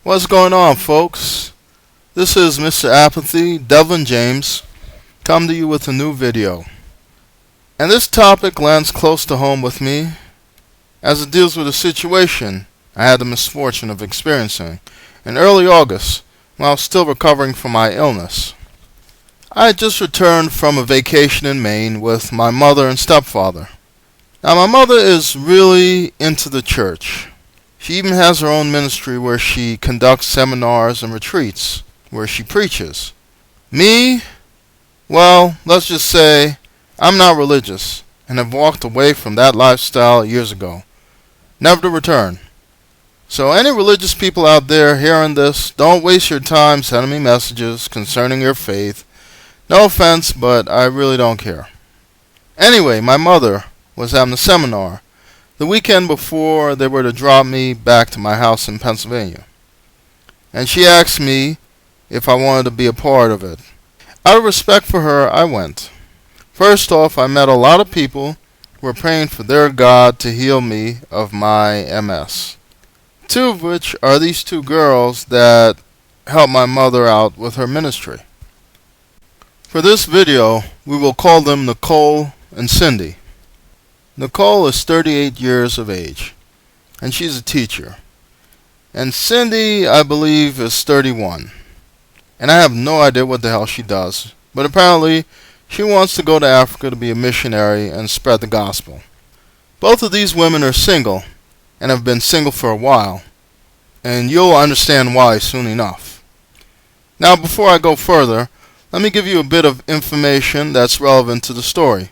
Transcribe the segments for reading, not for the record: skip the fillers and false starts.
What's going on, folks? This is Mr. Apathy, Devlin James, come to you with a new video. And this topic lands close to home with me, as it deals with a situation I had the misfortune of experiencing in early August when I was still recovering from my illness. I had just returned from a vacation in Maine with my mother and stepfather. Now, my mother is really into the church. She even has her own ministry where she conducts seminars and retreats where she preaches. Me? Well, let's just say I'm not religious and have walked away from that lifestyle years ago, never to return. So any religious people out there hearing this, don't waste your time sending me messages concerning your faith. No offense, but I really don't care. Anyway, my mother was having a seminar the weekend before they were to drop me back to my house in Pennsylvania. And she asked me if I wanted to be a part of it. Out of respect for her, I went. First off, I met a lot of people who were praying for their God to heal me of my MS. Two of which are these two girls that helped my mother out with her ministry. For this video, we will call them Nicole and Cindy. Nicole is 38 years of age, and she's a teacher. And Cindy, I believe, is 31. And I have no idea what the hell she does, but apparently she wants to go to Africa to be a missionary and spread the gospel. Both of these women are single, and have been single for a while, and you'll understand why soon enough. Now, before I go further, let me give you a bit of information that's relevant to the story.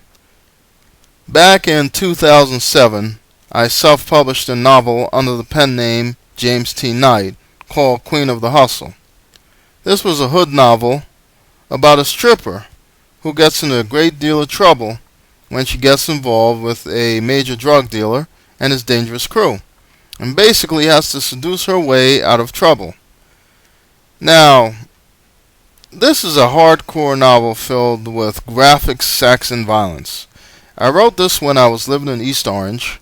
Back in 2007, I self-published a novel under the pen name James T. Knight called Queen of the Hustle. This was a hood novel about a stripper who gets into a great deal of trouble when she gets involved with a major drug dealer and his dangerous crew, and basically has to seduce her way out of trouble. Now, this is a hardcore novel filled with graphic sex and violence. I wrote this when I was living in East Orange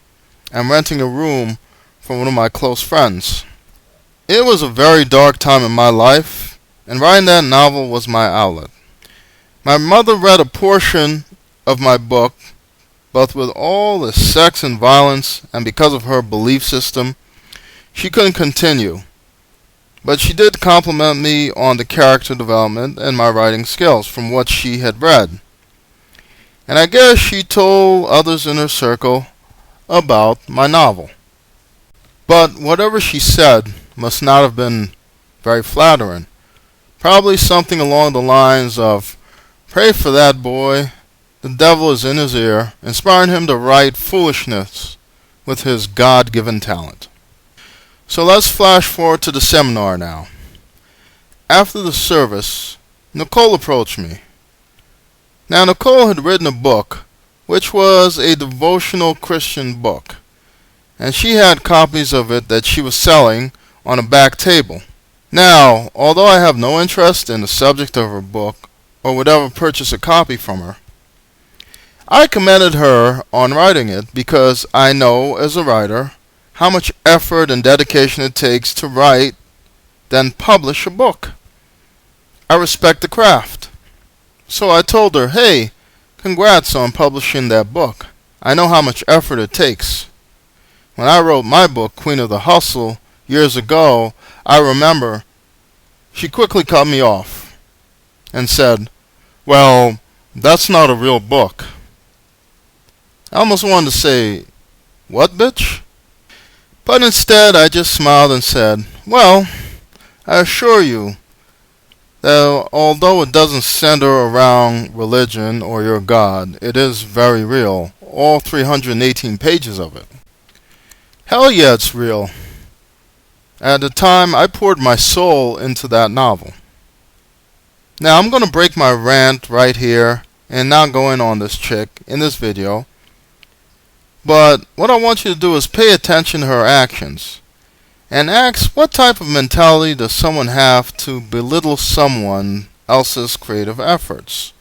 and renting a room from one of my close friends. It was a very dark time in my life, and writing that novel was my outlet. My mother read a portion of my book, but with all the sex and violence, and because of her belief system, she couldn't continue. But she did compliment me on the character development and my writing skills from what she had read. And I guess she told others in her circle about my novel. But whatever she said must not have been very flattering. Probably something along the lines of, "Pray for that boy. The devil is in his ear," inspiring him to write foolishness with his God-given talent. So let's flash forward to the seminar now. After the service, Nicole approached me. Now, Nicole had written a book, which was a devotional Christian book, and she had copies of it that she was selling on a back table. Now, although I have no interest in the subject of her book, or would ever purchase a copy from her, I commended her on writing it because I know, as a writer, how much effort and dedication it takes to write, then publish a book. I respect the craft. So I told her, "Hey, congrats on publishing that book. I know how much effort it takes. When I wrote my book, Queen of the Hustle, years ago, I remember." She quickly cut me off and said, "Well, that's not a real book." I almost wanted to say, "What, bitch?" But instead I just smiled and said, "Well, I assure you that although it doesn't center around religion or your God, it is very real, all 318 pages of it." Hell yeah, it's real. At the time, I poured my soul into that novel. Now, I'm going to break my rant right here and not go in on this chick in this video. But what I want you to do is pay attention to her actions and ask, what type of mentality does someone have to belittle someone else's creative efforts?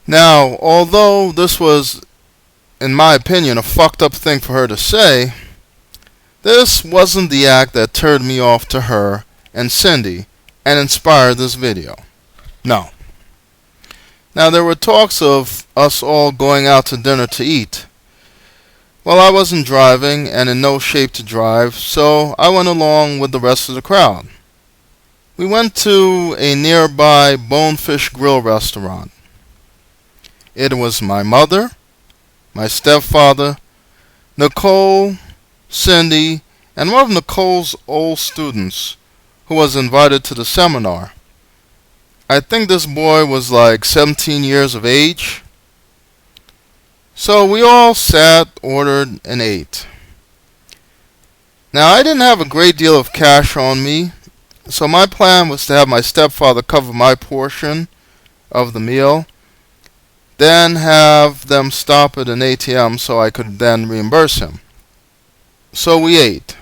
Now, although this was in my opinion, a fucked up thing for her to say, this wasn't the act that turned me off to her and Cindy and inspired this video. No. Now, there were talks of us all going out to dinner to eat. Well, I wasn't driving and in no shape to drive, so I went along with the rest of the crowd. We went to a nearby Bonefish Grill restaurant. It was my mother, my stepfather, Nicole, Cindy, and one of Nicole's old students who was invited to the seminar. I think this boy was like 17 years of age. So we all sat, ordered, and ate. Now, I didn't have a great deal of cash on me, so my plan was to have my stepfather cover my portion of the meal, then have them stop at an ATM so I could then reimburse him. So we ate.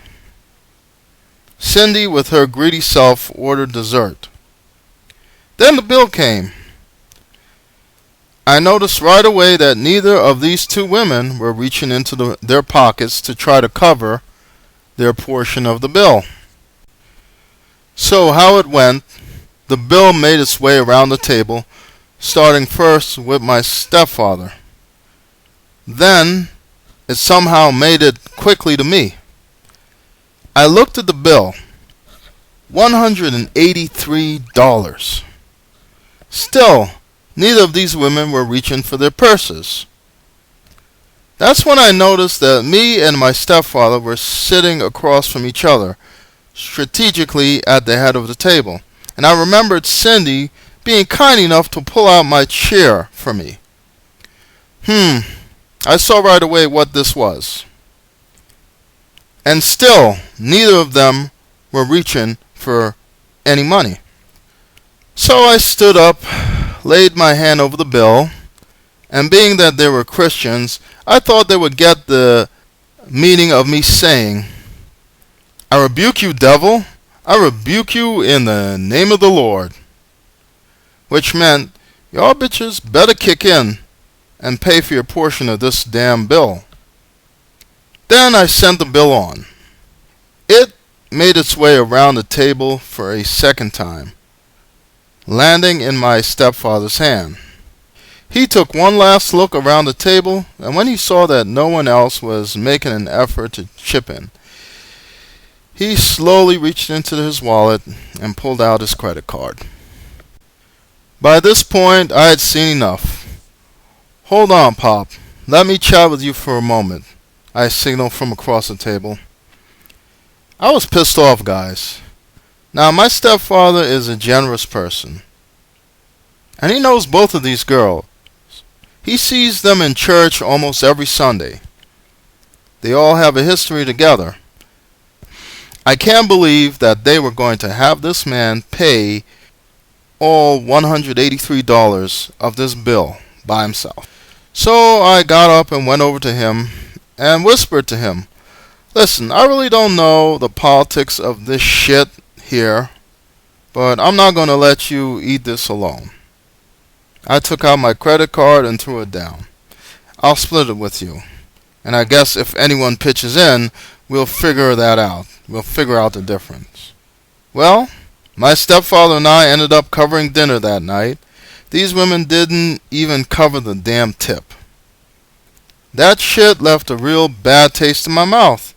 Cindy, with her greedy self, ordered dessert. Then the bill came. I noticed right away that neither of these two women were reaching into their pockets to try to cover their portion of the bill. So how it went, the bill made its way around the table, starting first with my stepfather. Then it somehow made it quickly to me. I looked at the bill. $183. Still, neither of these women were reaching for their purses. That's when I noticed that me and my stepfather were sitting across from each other, strategically at the head of the table. And I remembered Cindy being kind enough to pull out my chair for me. I saw right away what this was. And still, neither of them were reaching for any money. So I stood up, laid my hand over the bill, and being that they were Christians, I thought they would get the meaning of me saying, "I rebuke you, devil. I rebuke you in the name of the Lord." Which meant, y'all bitches better kick in and pay for your portion of this damn bill. Then I sent the bill on. It made its way around the table for a second time, landing in my stepfather's hand. He took one last look around the table, and when he saw that no one else was making an effort to chip in, he slowly reached into his wallet and pulled out his credit card. By this point, I had seen enough. "Hold on, Pop. Let me chat with you for a moment," I signaled from across the table. I was pissed off, guys. Now, my stepfather is a generous person, and he knows both of these girls. He sees them in church almost every Sunday. They all have a history together. I can't believe that they were going to have this man pay all $183 of this bill by himself. So I got up and went over to him and whispered to him, "Listen, I really don't know the politics of this shit here, but I'm not going to let you eat this alone." I took out my credit card and threw it down. "I'll split it with you. And I guess if anyone pitches in, we'll figure that out. We'll figure out the difference." Well, my stepfather and I ended up covering dinner that night. These women didn't even cover the damn tip. That shit left a real bad taste in my mouth.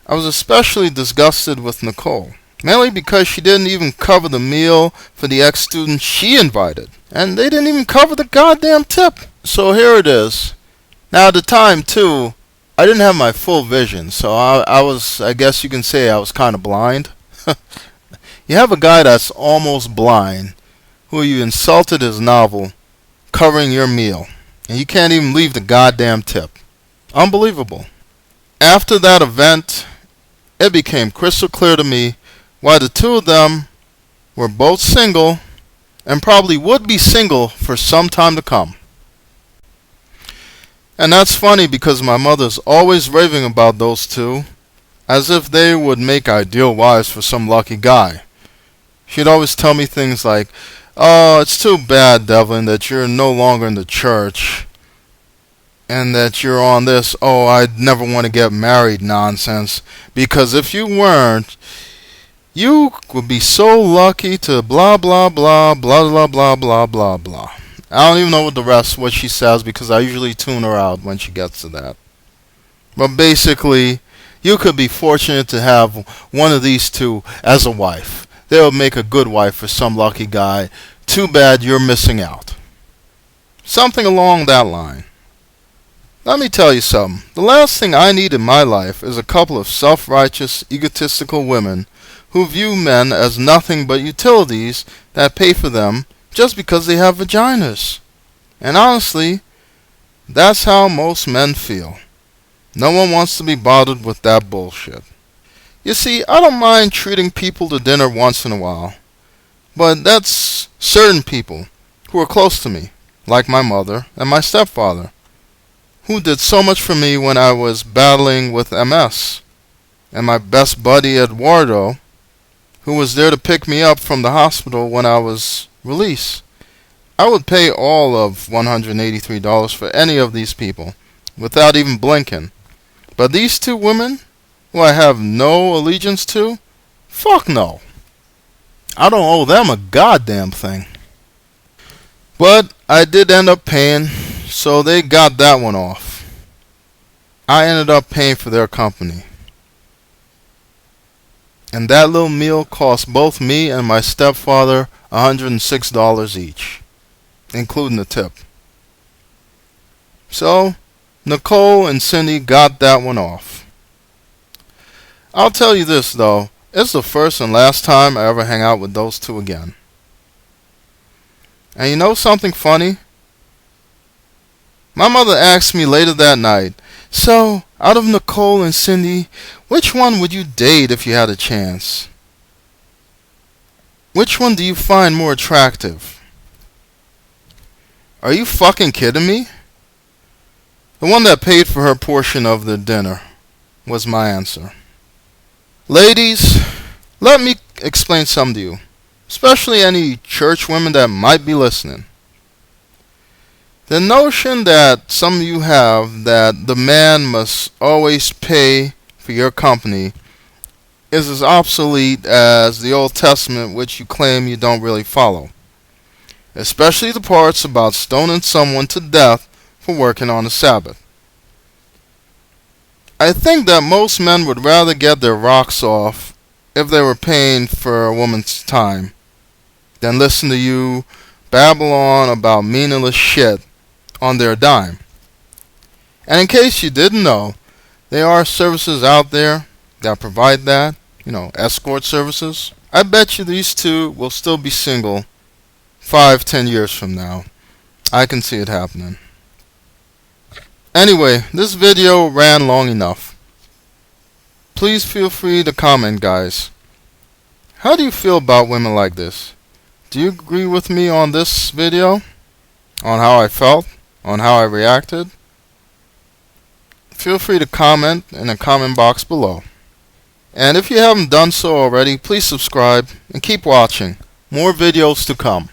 I was especially disgusted with Nicole, mainly because she didn't even cover the meal for the ex-student she invited. And they didn't even cover the goddamn tip. So here it is. Now at the time, too, I didn't have my full vision, so I guess you can say I was kind of blind. You have a guy that's almost blind, who you insulted his novel, covering your meal, and you can't even leave the goddamn tip. Unbelievable. After that event, it became crystal clear to me why the two of them were both single and probably would be single for some time to come. And that's funny because my mother's always raving about those two, as if they would make ideal wives for some lucky guy. She'd always tell me things like, "Oh, it's too bad, Devlin, that you're no longer in the church. and that you're on this, oh, I'd never want to get married nonsense. Because if you weren't, you would be so lucky to blah, blah, blah, blah, blah, blah, blah, blah, blah. I don't even know what she says because I usually tune her out when she gets to that. But basically, you could be fortunate to have one of these two as a wife. They would make a good wife for some lucky guy. Too bad you're missing out. Something along that line. Let me tell you something. The last thing I need in my life is a couple of self-righteous, egotistical women who view men as nothing but utilities that pay for them just because they have vaginas. And honestly, that's how most men feel. No one wants to be bothered with that bullshit. You see, I don't mind treating people to dinner once in a while, but that's certain people who are close to me, like my mother and my stepfather, who did so much for me when I was battling with MS, and my best buddy Eduardo, who was there to pick me up from the hospital when I was released. I would pay all of $183 for any of these people, without even blinking. But these two women, who I have no allegiance to, fuck no. I don't owe them a goddamn thing. But I did end up paying, so they got that one off. I ended up paying for their company. And that little meal cost both me and my stepfather $106 each, including the tip. So, Nicole and Cindy got that one off. I'll tell you this though, it's the first and last time I ever hang out with those two again. And you know something funny? My mother asked me later that night, so, out of Nicole and Cindy, which one would you date if you had a chance? Which one do you find more attractive? Are you fucking kidding me? The one that paid for her portion of the dinner, was my answer. Ladies, let me explain something to you, especially any church women that might be listening. The notion that some of you have that the man must always pay for your company is as obsolete as the Old Testament, which you claim you don't really follow. Especially the parts about stoning someone to death for working on the Sabbath. I think that most men would rather get their rocks off if they were paying for a woman's time than listen to you babble on about meaningless shit on their dime. And in case you didn't know, there are services out there that provide that, escort services. I bet you these two will still be single 5-10 years from now. I can see it happening. Anyway, this video ran long enough. Please feel free to comment, guys. How do you feel about women like this? Do you agree with me on this video? On how I felt? On how I reacted? Feel free to comment in the comment box below. And if you haven't done so already, please subscribe and keep watching. More videos to come.